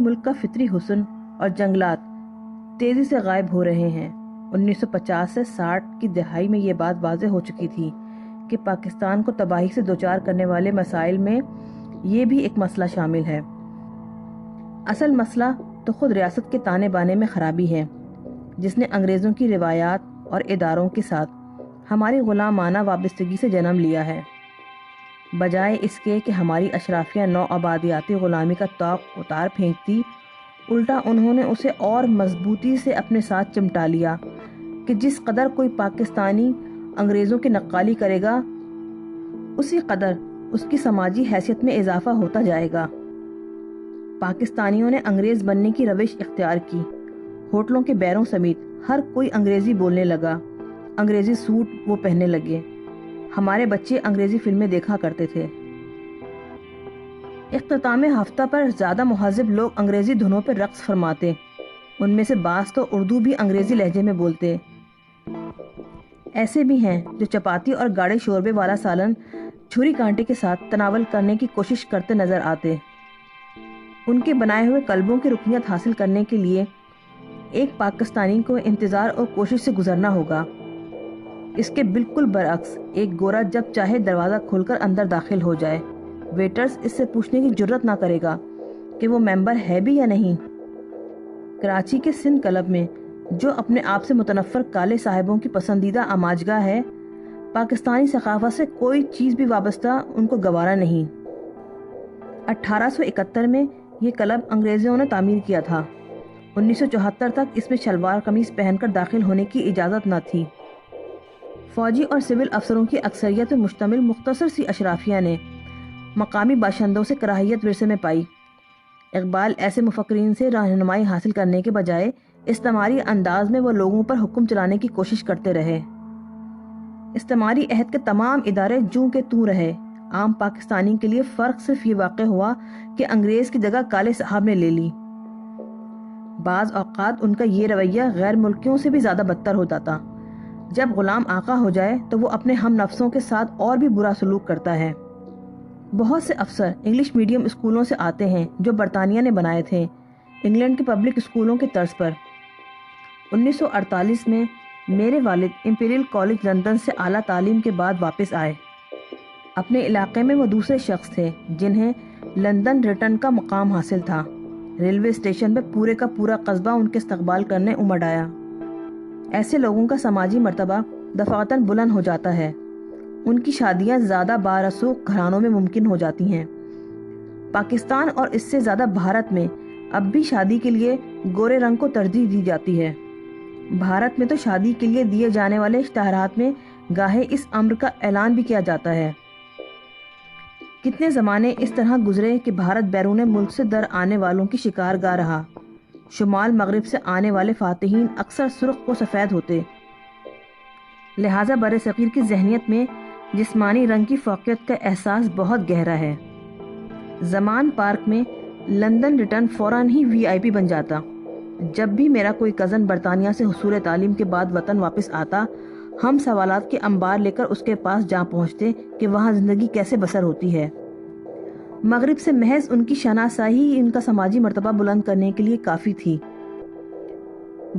ملک کا فطری حسن اور جنگلات تیزی سے غائب ہو رہے ہیں۔ 1950 سے 60 کی دہائی میں یہ بات واضح ہو چکی تھی کہ پاکستان کو تباہی سے دوچار کرنے والے مسائل میں یہ بھی ایک مسئلہ شامل ہے۔ اصل مسئلہ تو خود ریاست کے تانے بانے میں خرابی ہے، جس نے انگریزوں کی روایات اور اداروں کے ساتھ ہماری غلامانہ وابستگی سے جنم لیا ہے۔ بجائے اس کے کہ ہماری اشرافیہ نو آبادیاتی غلامی کا طاق اتار پھینکتی، الٹا انہوں نے اسے اور مضبوطی سے اپنے ساتھ چمٹا لیا کہ جس قدر کوئی پاکستانی انگریزوں کی نقالی کرے گا، اسی قدر اس کی سماجی حیثیت میں اضافہ ہوتا جائے گا۔ پاکستانیوں نے انگریز بننے کی روش اختیار کی۔ ہوٹلوں کے بیروں سمیت ہر کوئی انگریزی بولنے لگا، انگریزی سوٹ وہ پہننے لگے۔ ہمارے بچے انگریزی فلمیں دیکھا کرتے تھے۔ اختتام ہفتہ پر زیادہ مہذب لوگ انگریزی دھنوں پر رقص فرماتے، ان میں سے بعض تو اردو بھی انگریزی لہجے میں بولتے۔ ایسے بھی ہیں جو چپاتی اور گاڑے شوربے والا سالن چھری کانٹے کے ساتھ تناول کرنے کی کوشش کرتے نظر آتے۔ ان کے بنائے ہوئے کلبوں کی رکنیت حاصل کرنے کے لیے ایک پاکستانی کو انتظار اور کوشش سے گزرنا ہوگا۔ اس کے بالکل برعکس ایک گورا جب چاہے دروازہ کھول کر اندر داخل ہو جائے، ویٹرز اس سے پوچھنے کی جرت نہ کرے گا کہ وہ ممبر ہے بھی یا نہیں۔ کراچی کے سندھ کلب میں، جو اپنے آپ سے متنفر کالے صاحبوں کی پسندیدہ آماجگاہ ہے، پاکستانی ثقافت سے کوئی چیز بھی وابستہ ان کو گوارا نہیں۔ 1871 میں یہ کلب انگریزوں نے تعمیر کیا تھا۔ 1974 تک اس میں شلوار قمیص پہن کر داخل ہونے کی اجازت نہ تھی۔ فوجی اور سول افسروں کی اکثریت پر مشتمل مختصر سی اشرافیہ نے مقامی باشندوں سے کراہیت ورثے میں پائی۔ اقبال ایسے مفکرین سے رہنمائی حاصل کرنے کے بجائے استعماری انداز میں وہ لوگوں پر حکم چلانے کی کوشش کرتے رہے۔ استعماری عہد کے تمام ادارے جوں کے توں رہے۔ عام پاکستانی کے لیے فرق صرف یہ واقع ہوا کہ انگریز کی جگہ کالے صاحب نے لے لی۔ بعض اوقات ان کا یہ رویہ غیر ملکیوں سے بھی زیادہ بدتر ہو جاتا۔ جب غلام آقا ہو جائے تو وہ اپنے ہم نفسوں کے ساتھ اور بھی برا سلوک کرتا ہے۔ بہت سے افسر انگلش میڈیم اسکولوں سے آتے ہیں جو برطانیہ نے بنائے تھے، انگلینڈ کے پبلک اسکولوں کی طرز پر۔ 1948 میں میرے والد امپیریل کالج لندن سے اعلیٰ تعلیم کے بعد واپس آئے۔ اپنے علاقے میں وہ دوسرے شخص تھے جنہیں لندن ریٹن کا مقام حاصل تھا۔ ریلوے اسٹیشن پہ پورے کا پورا قصبہ ان کے استقبال کرنے امڑ آیا۔ ایسے لوگوں کا سماجی مرتبہ دفعتاً بلند ہو جاتا ہے، ان کی شادیاں زیادہ بارسوخ گھرانوں میں ممکن ہو جاتی ہیں۔ پاکستان اور اس سے زیادہ بھارت میں اب بھی شادی کے لیے گورے رنگ کو ترجیح دی جاتی ہے۔ بھارت میں تو شادی کے لیے دیے جانے والے اشتہارات میں گاہے اس امر کا اعلان بھی کیا جاتا ہے۔ کتنے زمانے اس طرح گزرے کہ بھارت بیرون ملک سے در آنے والوں کی شکار گاہ رہا۔ شمال مغرب سے آنے والے فاتحین اکثر سرخ و سفید ہوتے، لہٰذا برصغیر کی ذہنیت میں جسمانی رنگ کی فوقیت کا احساس بہت گہرا ہے۔ زمان پارک میں لندن ریٹن فوراً ہی VIP بن جاتا۔ جب بھی میرا کوئی کزن برطانیہ سے حصول تعلیم کے بعد وطن واپس آتا، ہم سوالات کے انبار لے کر اس کے پاس جا پہنچتے کہ وہاں زندگی کیسے بسر ہوتی ہے۔ مغرب سے محض ان کی شناسائی ہی ان کا سماجی مرتبہ بلند کرنے کے لیے کافی تھی۔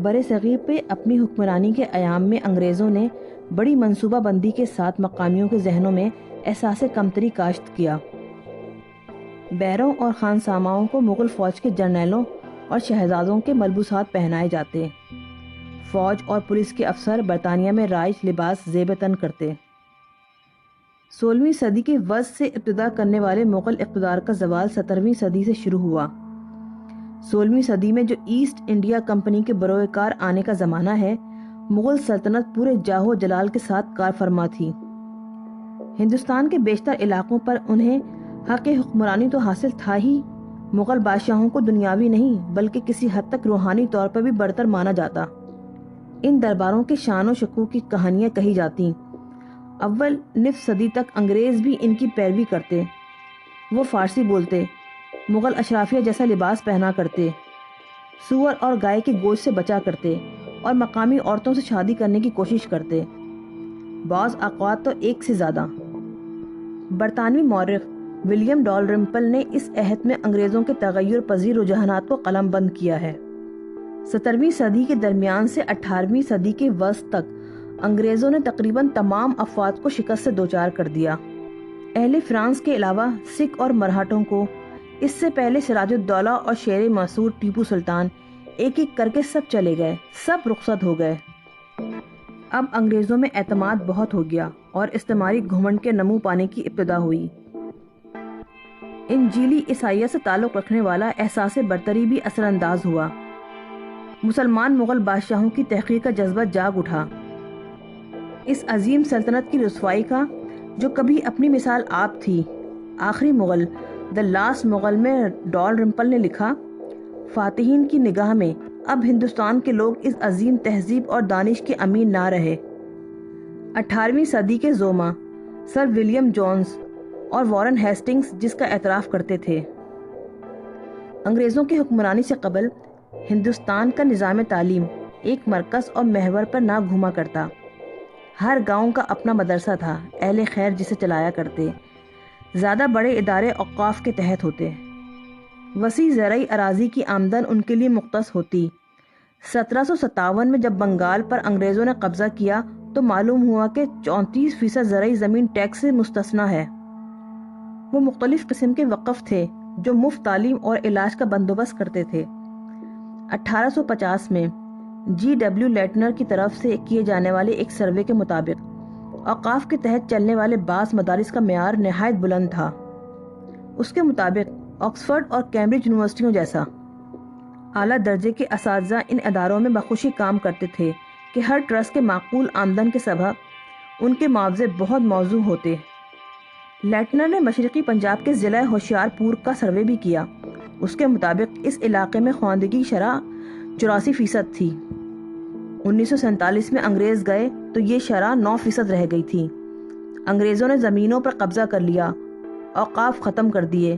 برصغیر پہ اپنی حکمرانی کے ایام میں انگریزوں نے بڑی منصوبہ بندی کے ساتھ مقامیوں کے ذہنوں میں احساس کمتری کاشت کیا۔ بیروں اور خانساماؤں کو مغل فوج کے جرنیلوں اور شہزادوں کے ملبوسات پہنائے جاتے۔ فوج اور پولیس کے افسر برطانیہ میں رائج لباس زیب تن کرتے۔ 16ویں صدی کے وسط سے ابتدا کرنے والے مغل اقتدار کا زوال 17ویں صدی سے شروع ہوا۔ 16ویں صدی میں جو ایسٹ انڈیا کمپنی کے بروئے کار آنے کا زمانہ ہے، مغل سلطنت پورے جاہو جلال کے ساتھ کار فرما تھی۔ ہندوستان کے بیشتر علاقوں پر انہیں حق حکمرانی تو حاصل تھا ہی، مغل بادشاہوں کو دنیاوی نہیں بلکہ کسی حد تک روحانی طور پر بھی برتر مانا جاتا۔ ان درباروں کے شان و شکوہ کی کہانیاں کہی جاتی۔ اول نصف صدی تک انگریز بھی ان کی پیروی کرتے۔ وہ فارسی بولتے، مغل اشرافیہ جیسا لباس پہنا کرتے، سور اور گائے کے گوشت سے بچا کرتے اور مقامی عورتوں سے شادی کرنے کی کوشش کرتے، بعض اوقات تو ایک سے زیادہ۔ برطانوی مورخ ولیم ڈالرمپل نے اس عہد میں انگریزوں کے تغیر پذیر رجحانات کو قلم بند کیا ہے۔ 17ویں صدی کے درمیان سے 18ویں صدی کے وسط تک انگریزوں نے تقریباً تمام افواج کو شکست سے دوچار کر دیا۔ اہل فرانس کے علاوہ سکھ اور مرہٹوں کو اس سے پہلے سراج الدولہ اور شیر مسعود ٹیپو سلطان ایک ایک کر کے سب چلے گئے، سب رخصت ہو گئے۔ اب انگریزوں میں اعتماد بہت ہو گیا اور استعماری گھمنڈ کے نمو پانے کی ابتدا ہوئی۔ انجیلی عیسائیت سے تعلق رکھنے والا احساس برتری بھی اثر انداز ہوا۔ مسلمان مغل بادشاہوں کی تحقیق کا جذبہ جاگ اٹھا۔ اس عظیم سلطنت کی رسوائی کا جو کبھی اپنی مثال آپ تھی، آخری مغل دی لاسٹ مغل میں ڈالرمپل نے لکھا، فاتحین کی نگاہ میں اب ہندوستان کے لوگ اس عظیم تہذیب اور دانش کے امین نہ رہے۔ 18ویں صدی کے زوما سر ولیم جونز اور وارن ہیسٹنگز جس کا اعتراف کرتے تھے۔ انگریزوں کی حکمرانی سے قبل ہندوستان کا نظام تعلیم ایک مرکز اور محور پر نہ گھوما کرتا۔ ہر گاؤں کا اپنا مدرسہ تھا، اہل خیر جسے چلایا کرتے۔ زیادہ بڑے ادارے اوقاف کے تحت ہوتے۔ وسیع زرعی اراضی کی آمدن ان کے لیے مختص ہوتی۔ 1757 میں جب بنگال پر انگریزوں نے قبضہ کیا تو معلوم ہوا کہ 34% زرعی زمین ٹیکس سے مستثنیٰ ہے۔ وہ مختلف قسم کے وقف تھے جو مفت تعلیم اور علاج کا بندوبست کرتے تھے۔ 1850 میں جی ڈبلیو لیٹنر کی طرف سے کیے جانے والے ایک سروے کے مطابق اوقاف کے تحت چلنے والے بعض مدارس کا معیار نہایت بلند تھا۔ اس کے مطابق آکسفورڈ اور کیمبرج یونیورسٹیوں جیسا اعلیٰ درجے کے اساتذہ ان اداروں میں بخوشی کام کرتے تھے کہ ہر ٹرسٹ کے معقول آمدن کے سبب ان کے معاوضے بہت موزوں ہوتے۔ لیٹنر نے مشرقی پنجاب کے ضلع ہوشیار پور کا سروے بھی کیا۔ اس کے مطابق اس علاقے میں خواندگی شرح 84% تھی۔ 1947 میں انگریز گئے تو یہ شرح 9% رہ گئی تھی۔ انگریزوں نے زمینوں پر قبضہ کر لیا، اوقاف ختم کر دیے،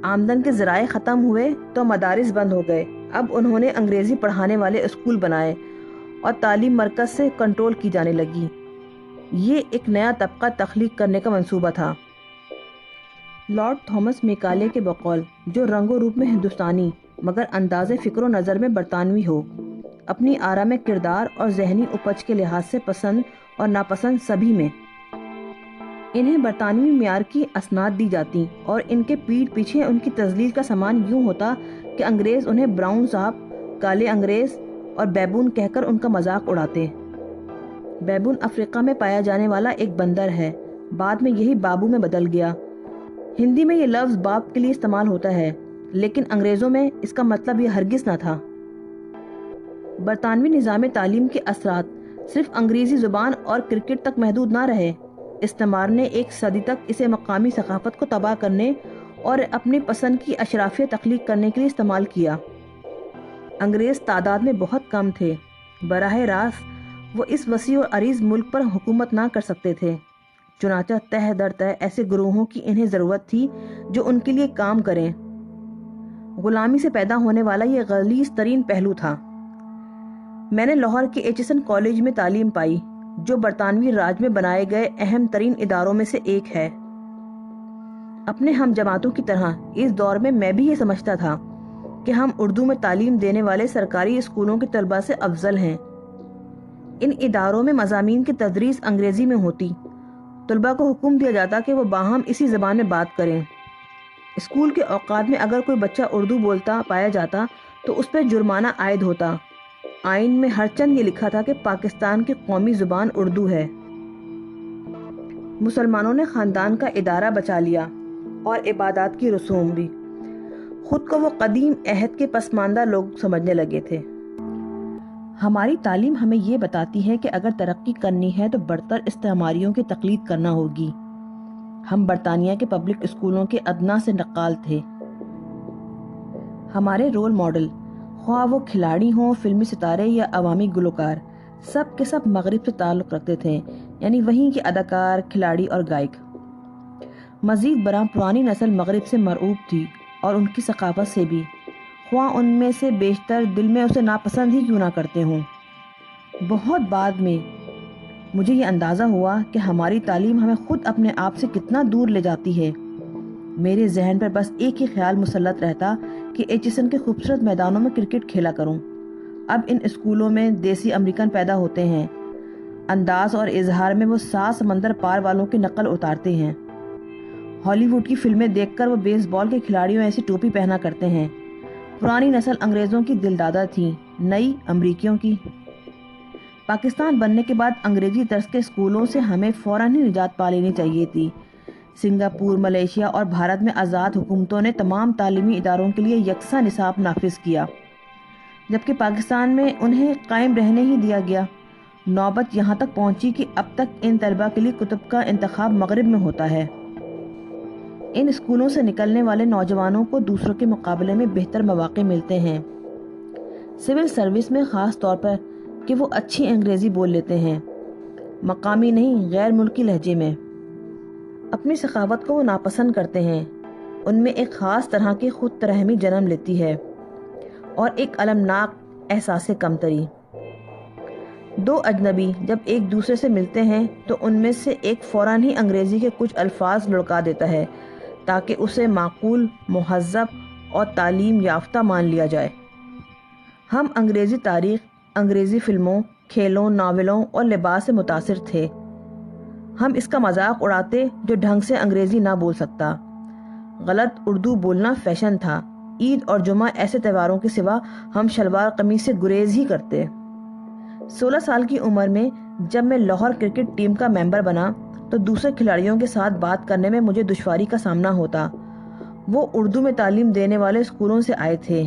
آمدن کے ذرائع ختم ہوئے تو مدارس بند ہو گئے۔ اب انہوں نے انگریزی پڑھانے والے اسکول بنائے اور تعلیم مرکز سے کنٹرول کی جانے لگی۔ یہ ایک نیا طبقہ تخلیق کرنے کا منصوبہ تھا۔ لارڈ تھامس میکالے کے بقول جو رنگ و روپ میں ہندوستانی مگر انداز فکر و نظر میں برطانوی ہو، اپنی آرا میں کردار اور ذہنی اپج کے لحاظ سے پسند اور ناپسند سبھی میں، انہیں برطانوی معیار کی اسناد دی جاتی اور ان کے پیٹھ پیچھے ان کی تذلیل کا سامان یوں ہوتا کہ انگریز انہیں براؤن صاحب، کالے انگریز اور بیبون کہہ کر ان کا مذاق اڑاتے۔ بیبون افریقہ میں پایا جانے والا ایک بندر ہے، بعد میں یہی بابو میں بدل گیا۔ ہندی میں یہ لفظ باپ کے لیے استعمال ہوتا ہے، لیکن انگریزوں میں اس کا مطلب یہ ہرگز نہ تھا۔ برطانوی نظام تعلیم کے اثرات صرف انگریزی زبان اور کرکٹ تک محدود نہ رہے۔ استعمار نے ایک صدی تک اسے مقامی ثقافت کو تباہ کرنے اور اپنی پسند کی اشرافیہ تخلیق کرنے کے لیے استعمال کیا۔ انگریز تعداد میں بہت کم تھے، براہ راست وہ اس وسیع اور عریض ملک پر حکومت نہ کر سکتے تھے، چنانچہ تہ در تہ ایسے گروہوں کی انہیں ضرورت تھی جو ان کے لیے کام کریں۔ غلامی سے پیدا ہونے والا یہ غلیظ ترین پہلو تھا۔ میں نے لاہور کے ایچسن کالج میں تعلیم پائی، جو برطانوی راج میں بنائے گئے اہم ترین اداروں میں سے ایک ہے۔ اپنے ہم جماعتوں کی طرح اس دور میں بھی یہ سمجھتا تھا کہ ہم اردو میں تعلیم دینے والے سرکاری اسکولوں کے طلباء سے افضل ہیں۔ ان اداروں میں مضامین کی تدریس انگریزی میں ہوتی، طلباء کو حکم دیا جاتا کہ وہ باہم اسی زبان میں بات کریں۔ اسکول کے اوقات میں اگر کوئی بچہ اردو بولتا پایا جاتا تو اس پر جرمانہ عائد ہوتا۔ آئین میں ہر چند یہ لکھا تھا کہ پاکستان کی قومی زبان اردو ہے۔ مسلمانوں نے خاندان کا ادارہ بچا لیا اور عبادات کی رسوم بھی۔ خود کو وہ قدیم عہد کے پسماندہ لوگ سمجھنے لگے تھے۔ ہماری تعلیم ہمیں یہ بتاتی ہے کہ اگر ترقی کرنی ہے تو برتر استعماریوں کی تقلید کرنا ہوگی۔ ہم برطانیہ کے پبلک اسکولوں کے ادنا سے نقال تھے۔ ہمارے رول ماڈل، خواہ وہ کھلاڑی ہوں، فلمی ستارے یا عوامی گلوکار، سب کے سب مغرب سے تعلق رکھتے تھے، یعنی وہیں کے اداکار، کھلاڑی اور گائک۔ مزید برآں پرانی نسل مغرب سے مرعوب تھی اور ان کی ثقافت سے بھی، خواہ ان میں سے بیشتر دل میں اسے ناپسند ہی کیوں نہ کرتے ہوں۔ بہت بعد میں مجھے یہ اندازہ ہوا کہ ہماری تعلیم ہمیں خود اپنے آپ سے کتنا دور لے جاتی ہے۔ میرے ذہن پر بس ایک ہی خیال مسلط رہتا کہ ایچسن کے خوبصورت میدانوں میں کرکٹ کھیلا کروں۔ اب ان اسکولوں میں دیسی امریکن پیدا ہوتے ہیں، انداز اور اظہار میں وہ 7 سمندر پار والوں کی نقل اتارتے ہیں۔ ہالی ووڈ کی فلمیں دیکھ کر وہ بیس بال کے کھلاڑیوں ایسی ٹوپی پہنا کرتے ہیں۔ پرانی نسل انگریزوں کی دلدادہ تھی، نئی امریکیوں کی۔ پاکستان بننے کے بعد انگریزی طرز کے اسکولوں سے ہمیں فوراً ہی نجات پا لینی چاہیے تھی۔ سنگاپور، ملیشیا اور بھارت میں آزاد حکومتوں نے تمام تعلیمی اداروں کے لیے یکساں نصاب نافذ کیا، جبکہ پاکستان میں انہیں قائم رہنے ہی دیا گیا۔ نوبت یہاں تک پہنچی کہ اب تک ان طلباء کے لیے کتب کا انتخاب مغرب میں ہوتا ہے۔ ان اسکولوں سے نکلنے والے نوجوانوں کو دوسروں کے مقابلے میں بہتر مواقع ملتے ہیں، سول سروس میں خاص طور پر، کہ وہ اچھی انگریزی بول لیتے ہیں، مقامی نہیں غیر ملکی لہجے میں۔ اپنی ثقافت کو وہ ناپسند کرتے ہیں، ان میں ایک خاص طرح کی خود ترحمی جنم لیتی ہے اور ایک المناک احساس کمتری۔ دو اجنبی جب ایک دوسرے سے ملتے ہیں تو ان میں سے ایک فوراً ہی انگریزی کے کچھ الفاظ لڑکا دیتا ہے تاکہ اسے معقول، مہذب اور تعلیم یافتہ مان لیا جائے۔ ہم انگریزی تاریخ، انگریزی فلموں، کھیلوں، ناولوں اور لباس سے متاثر تھے۔ ہم اس کا مذاق اڑاتے جو ڈھنگ سے انگریزی نہ بول سکتا۔ غلط اردو بولنا فیشن تھا۔ عید اور جمعہ ایسے تہواروں کے سوا ہم شلوار قمیص سے گریز ہی کرتے۔ 16 سال کی عمر میں جب میں لاہور کرکٹ ٹیم کا ممبر بنا تو دوسرے کھلاڑیوں کے ساتھ بات کرنے میں مجھے دشواری کا سامنا ہوتا۔ وہ اردو میں تعلیم دینے والے اسکولوں سے آئے تھے۔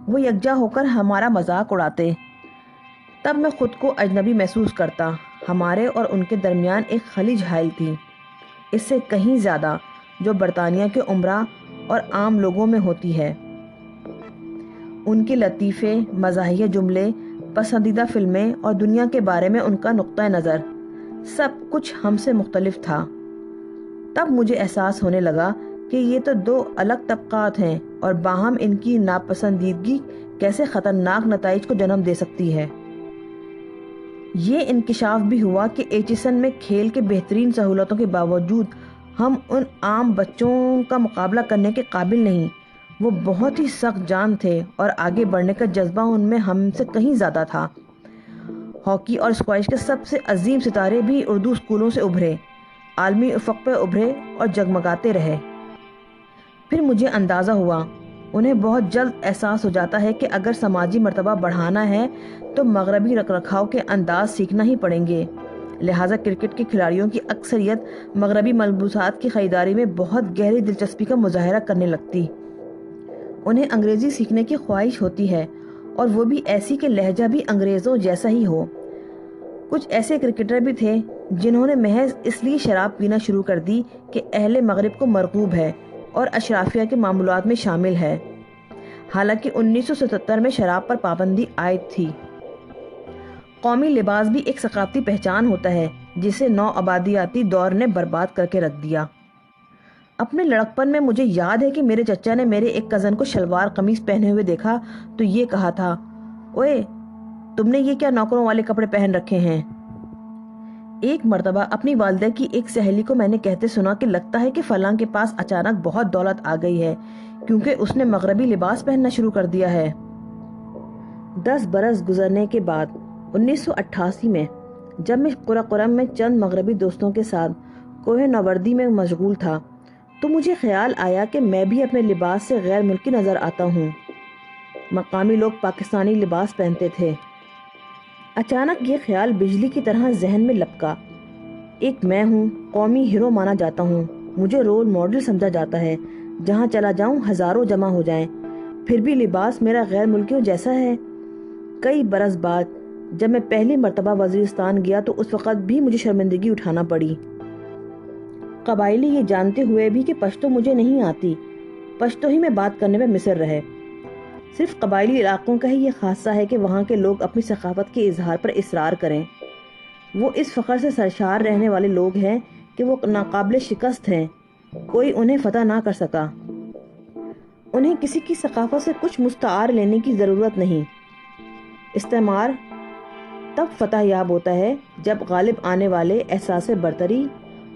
وہ یکجا ہو کر ہمارا مذاق اڑاتے۔ تب میں خود کو اجنبی محسوس کرتا۔ ہمارے اور ان کے درمیان ایک خلیج حائل تھی، اس سے کہیں زیادہ، جو برطانیہ کے امراء اور عام لوگوں میں ہوتی ہے۔ ان کے لطیفے، مزاحیہ جملے، پسندیدہ فلمیں اور دنیا کے بارے میں ان کا نقطہ نظر، سب کچھ ہم سے مختلف تھا۔ تب مجھے احساس ہونے لگا کہ یہ تو دو الگ طبقات ہیں اور باہم ان کی ناپسندیدگی کیسے خطرناک نتائج کو جنم دے سکتی ہے۔ یہ انکشاف بھی ہوا کہ ایچسن میں کھیل کے بہترین سہولتوں کے باوجود ہم ان عام بچوں کا مقابلہ کرنے کے قابل نہیں۔ وہ بہت ہی سخت جان تھے اور آگے بڑھنے کا جذبہ ان میں ہم سے کہیں زیادہ تھا۔ ہاکی اور اسکواش کے سب سے عظیم ستارے بھی اردو اسکولوں سے ابھرے، عالمی افق پہ ابھرے اور جگمگاتے رہے۔ پھر مجھے اندازہ ہوا، انہیں بہت جلد احساس ہو جاتا ہے کہ اگر سماجی مرتبہ بڑھانا ہے تو مغربی رکھ رکھاؤ کے انداز سیکھنا ہی پڑیں گے۔ لہٰذا کرکٹ کے کھلاڑیوں کی اکثریت مغربی ملبوسات کی خریداری میں بہت گہری دلچسپی کا مظاہرہ کرنے لگتی۔ انہیں انگریزی سیکھنے کی خواہش ہوتی ہے، اور وہ بھی ایسی کہ لہجہ بھی انگریزوں جیسا ہی ہو۔ کچھ ایسے کرکٹر بھی تھے جنہوں نے محض اس لیے شراب پینا شروع کر دی کہ اہل مغرب کو مرغوب ہے اور اشرافیہ کے معمولات میں شامل ہے، حالانکہ 1977 میں شراب پر پابندی عائد تھی۔ قومی لباس بھی ایک ثقافتی پہچان ہوتا ہے جسے نو آبادیاتی دور نے برباد کر کے رکھ دیا۔ اپنے لڑکپن میں مجھے یاد ہے کہ میرے چچا نے میرے ایک کزن کو شلوار قمیص پہنے ہوئے دیکھا تو یہ کہا تھا، اوئے تم نے یہ کیا نوکروں والے کپڑے پہن رکھے ہیں؟ ایک مرتبہ اپنی والدہ کی ایک سہیلی کو میں نے کہتے سنا کہ لگتا ہے کہ فلاں کے پاس اچانک بہت دولت آ گئی ہے کیونکہ اس نے مغربی لباس پہننا شروع کر دیا ہے۔ 10 برس گزرنے کے بعد 1988 میں جب میں قرم میں چند مغربی دوستوں کے ساتھ کوہ نوردی میں مشغول تھا تو مجھے خیال آیا کہ میں بھی اپنے لباس سے غیر ملکی نظر آتا ہوں۔ مقامی لوگ پاکستانی لباس پہنتے تھے۔ اچانک یہ خیال بجلی کی طرح ذہن میں لپکا۔ ایک میں ہوں، قومی ہیرو مانا جاتا ہوں، مجھے رول ماڈل سمجھا جاتا ہے، جہاں چلا جاؤں ہزاروں جمع ہو جائیں، پھر بھی لباس میرا غیر ملکیوں جیسا ہے۔ کئی برس بعد جب میں پہلی مرتبہ وزیرستان گیا تو اس وقت بھی مجھے شرمندگی اٹھانا پڑی۔ قبائلی یہ جانتے ہوئے بھی کہ پشتو مجھے نہیں آتی، پشتو ہی میں بات کرنے میں مصر رہے۔ صرف قبائلی علاقوں کا ہی یہ خاصہ ہے کہ وہاں کے لوگ اپنی ثقافت کے اظہار پر اصرار کریں۔ وہ اس فخر سے سرشار رہنے والے لوگ ہیں کہ وہ ناقابل شکست ہیں، کوئی انہیں فتح نہ کر سکا۔ انہیں کسی کی ثقافت سے کچھ مستعار لینے کی ضرورت نہیں۔ استعمار تب فتح یاب ہوتا ہے جب غالب آنے والے احساس برتری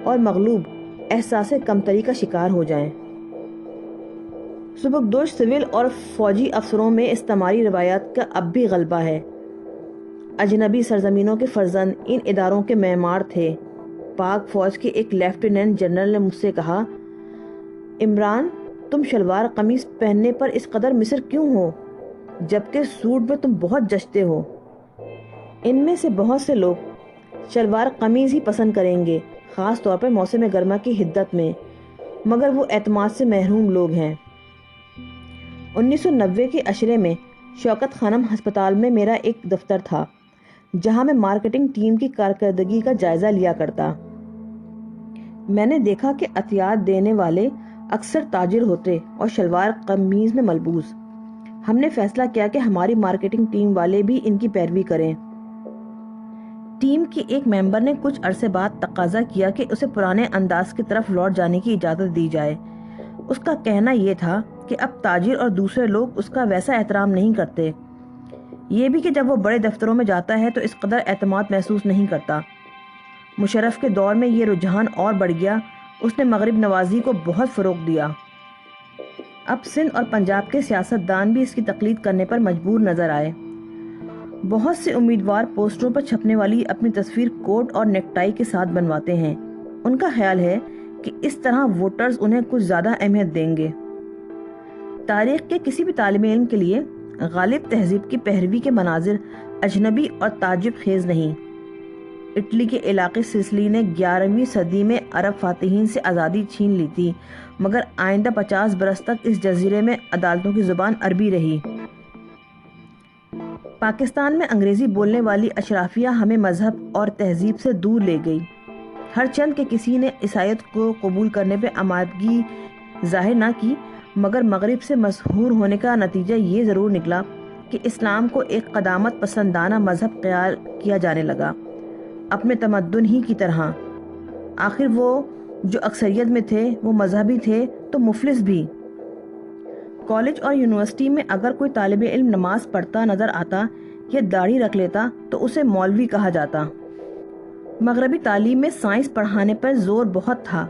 اور مغلوب احساس کمتری کا شکار ہو جائیں۔ سبکدوش سول اور فوجی افسروں میں استعماری روایات کا اب بھی غلبہ ہے۔ اجنبی سرزمینوں کے فرزند ان اداروں کے معمار تھے۔ پاک فوج کے ایک لیفٹیننٹ جنرل نے مجھ سے کہا، عمران، تم شلوار قمیص پہننے پر اس قدر مصر کیوں ہو جبکہ سوٹ میں تم بہت جچتے ہو؟ ان میں سے بہت سے لوگ شلوار قمیض ہی پسند کریں گے، خاص طور پر موسم گرما کی حدت میں، مگر وہ اعتماد سے محروم لوگ ہیں۔ 1990 کے عشرے میں شوکت خانم ہسپتال میں میرا ایک دفتر تھا جہاں میں مارکیٹنگ ٹیم کی کارکردگی کا جائزہ لیا کرتا۔ میں نے دیکھا کہ عطیات دینے والے اکثر تاجر ہوتے اور شلوار قمیض میں ملبوس۔ ہم نے فیصلہ کیا کہ ہماری مارکیٹنگ ٹیم والے بھی ان کی پیروی کریں۔ ٹیم کی ایک ممبر نے کچھ عرصے بعد تقاضا کیا کہ اسے پرانے انداز کی طرف لوٹ جانے کی اجازت دی جائے۔ اس کا کہنا یہ تھا کہ اب تاجر اور دوسرے لوگ اس کا ویسا احترام نہیں کرتے، یہ بھی کہ جب وہ بڑے دفتروں میں جاتا ہے تو اس قدر اعتماد محسوس نہیں کرتا۔ مشرف کے دور میں یہ رجحان اور بڑھ گیا۔ اس نے مغرب نوازی کو بہت فروغ دیا۔ اب سندھ اور پنجاب کے سیاستدان بھی اس کی تقلید کرنے پر مجبور نظر آئے۔ بہت سے امیدوار پوسٹروں پر چھپنے والی اپنی تصویر کوٹ اور نیک ٹائی کے ساتھ بنواتے ہیں۔ ان کا خیال ہے کہ اس طرح ووٹرز انہیں کچھ زیادہ اہمیت دیں گے۔ تاریخ کے کسی بھی طالب علم کے لیے غالب تہذیب کی پیروی کے مناظر اجنبی اور تعجب خیز نہیں۔ اٹلی کے علاقے سسلی نے 11ویں صدی میں عرب فاتحین سے آزادی چھین لی تھی، مگر آئندہ 50 برس تک اس جزیرے میں عدالتوں کی زبان عربی رہی۔ پاکستان میں انگریزی بولنے والی اشرافیہ ہمیں مذہب اور تہذیب سے دور لے گئی۔ ہر چند کہ کسی نے عیسائیت کو قبول کرنے پہ آمادگی ظاہر نہ کی، مگر مغرب سے مسحور ہونے کا نتیجہ یہ ضرور نکلا کہ اسلام کو ایک قدامت پسندانہ مذہب خیال کیا جانے لگا، اپنے تمدن ہی کی طرح۔ آخر وہ جو اکثریت میں تھے وہ مذہبی تھے تو مفلس بھی۔ کالج اور یونیورسٹی میں اگر کوئی طالب علم نماز پڑھتا نظر آتا یا داڑھی رکھ لیتا تو اسے مولوی کہا جاتا۔ مغربی تعلیم میں سائنس پڑھانے پر زور بہت تھا۔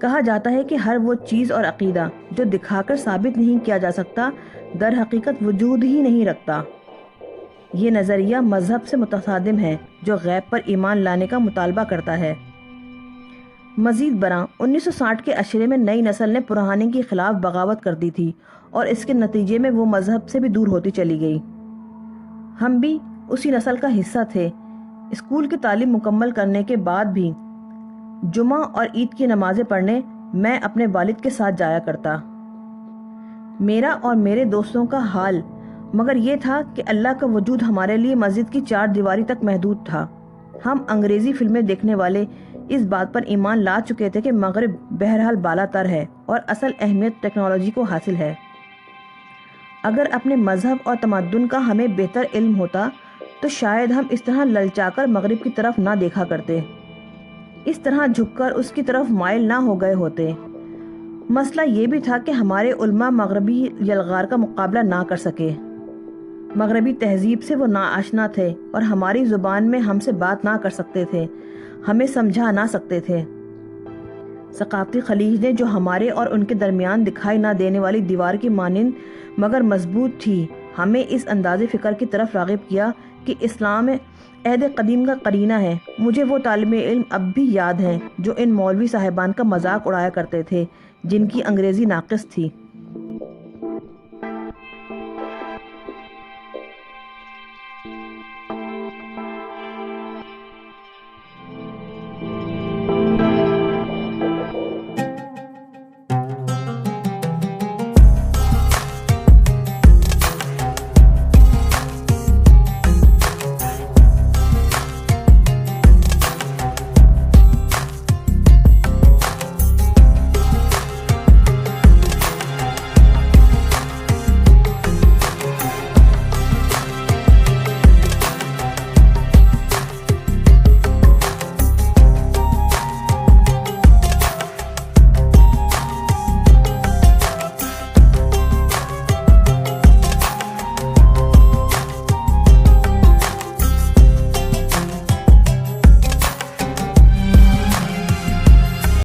کہا جاتا ہے کہ ہر وہ چیز اور عقیدہ جو دکھا کر ثابت نہیں کیا جا سکتا در حقیقت وجود ہی نہیں رکھتا۔ یہ نظریہ مذہب سے متصادم ہے جو غیب پر ایمان لانے کا مطالبہ کرتا ہے۔ مزید برآں 1960 کے عشرے میں نئی نسل نے پرانے کے خلاف بغاوت کر دی تھی اور اس کے نتیجے میں وہ مذہب سے بھی دور ہوتی چلی گئی۔ ہم بھی اسی نسل کا حصہ تھے۔ اسکول کی تعلیم مکمل کرنے کے بعد بھی جمعہ اور عید کی نمازیں پڑھنے میں اپنے والد کے ساتھ جایا کرتا۔ میرا اور میرے دوستوں کا حال مگر یہ تھا کہ اللہ کا وجود ہمارے لیے مسجد کی 4 دیواری تک محدود تھا۔ ہم انگریزی فلمیں دیکھنے والے اس بات پر ایمان لا چکے تھے کہ مغرب بہرحال بالا تر ہے اور اصل اہمیت ٹیکنالوجی کو حاصل ہے۔ اگر اپنے مذہب اور تمدن کا ہمیں بہتر علم ہوتا تو شاید ہم اس طرح للچا کر مغرب کی طرف نہ دیکھا کرتے، اس طرح جھک کر اس کی طرف مائل نہ ہو گئے ہوتے۔ مسئلہ یہ بھی تھا کہ ہمارے علماء مغربی یلغار کا مقابلہ نہ کر سکے۔ مغربی تہذیب سے وہ ناآشنا تھے اور ہماری زبان میں ہم سے بات نہ کر سکتے تھے، ہمیں سمجھا نہ سکتے تھے۔ ثقافتی خلیج نے جو ہمارے اور ان کے درمیان دکھائی نہ دینے والی دیوار کی مانند مگر مضبوط تھی، ہمیں اس انداز فکر کی طرف راغب کیا کہ اسلام عہد قدیم کا قرینہ ہے۔ مجھے وہ طالب علم اب بھی یاد ہیں جو ان مولوی صاحبان کا مذاق اڑایا کرتے تھے جن کی انگریزی ناقص تھی۔